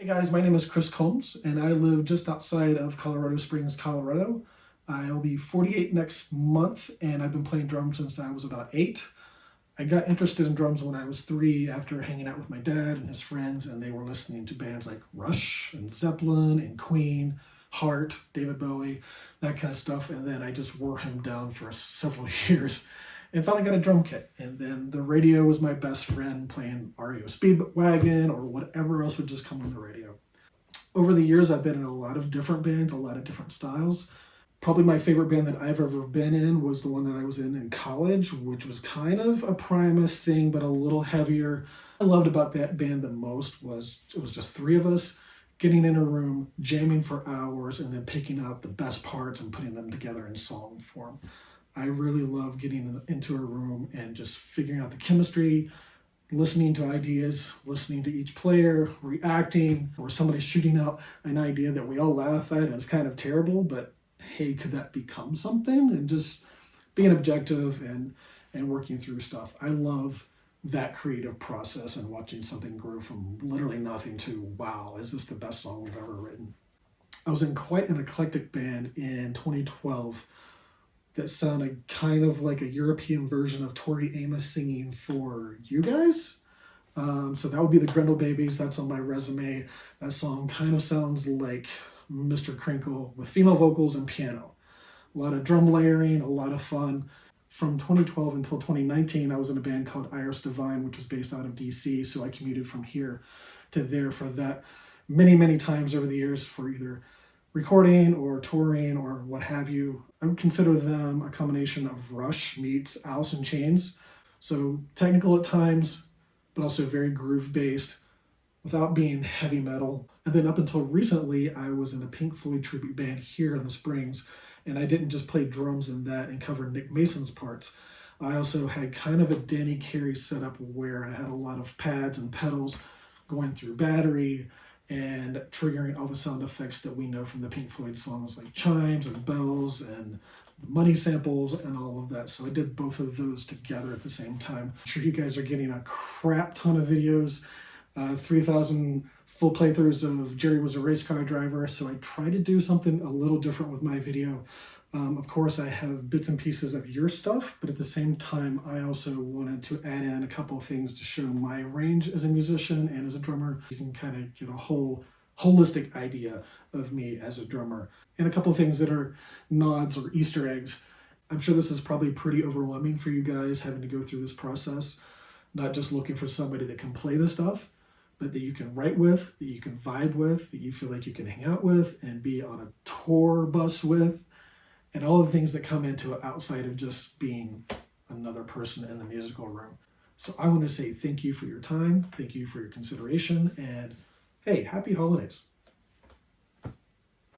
Hey guys, my name is Kris and I live just outside of Colorado Springs, Colorado. I'll be 48 next month, and I've been playing drums since I was about 8. I got interested in drums when I was 3 after hanging out with my dad and his friends, and they were listening to bands like Rush and Zeppelin and Queen, Heart, David Bowie, that kind of stuff. And then I just wore him down for several years and finally got a drum kit. And then the radio was my best friend, playing REO Speedwagon or whatever else would just come on the radio. Over the years, I've been in a lot of different bands, a lot of different styles. Probably my favorite band that I've ever been in was the one that I was in college, which was kind of a Primus thing, but a little heavier. I loved about that band the most was it was just 3 of us getting in a room, jamming for hours, and then picking out the best parts and putting them together in song form. I really love getting into a room and just figuring out the chemistry, listening to ideas, listening to each player, reacting, or somebody shooting out an idea that we all laugh at and it's kind of terrible, but hey, could that become something? And just being objective and working through stuff. I love that creative process and watching something grow from literally nothing to, wow, is this the best song we've ever written? I was in quite an eclectic band in 2012 that sounded kind of like a European version of Tori Amos singing for you guys. So that would be the Grendel Babies. That's on my resume. That song kind of sounds like Mr. Crinkle with female vocals and piano. A lot of drum layering, a lot of fun. From 2012 until 2019, I was in a band called Iris Divine, which was based out of DC. So I commuted from here to there for that many times over the years for either recording or touring or what have you. I would consider them a combination of Rush meets Alice in Chains. So technical at times, but also very groove-based without being heavy metal. And then up until recently, I was in a Pink Floyd tribute band here in the Springs, and I didn't just play drums in that and cover Nick Mason's parts. I also had kind of a Danny Carey setup where I had a lot of pads and pedals going through battery and triggering all the sound effects that we know from the Pink Floyd songs, like chimes and bells and money samples and all of that. So I did both of those together at the same time. I'm sure you guys are getting a crap ton of videos, 3,000 full playthroughs of Jerry Was a Race Car Driver. So I try to do something a little different with my video. Of course, I have bits and pieces of your stuff, but at the same time, I also wanted to add in a couple of things to show my range as a musician and as a drummer. You can kind of get a whole holistic idea of me as a drummer. And a couple of things that are nods or Easter eggs. I'm sure this is probably pretty overwhelming for you guys having to go through this process, not just looking for somebody that can play the stuff, but that you can write with, that you can vibe with, that you feel like you can hang out with and be on a tour bus with, and all the things that come into it outside of just being another person in the musical room. So I want to say thank you for your time, thank you for your consideration, and hey, happy holidays.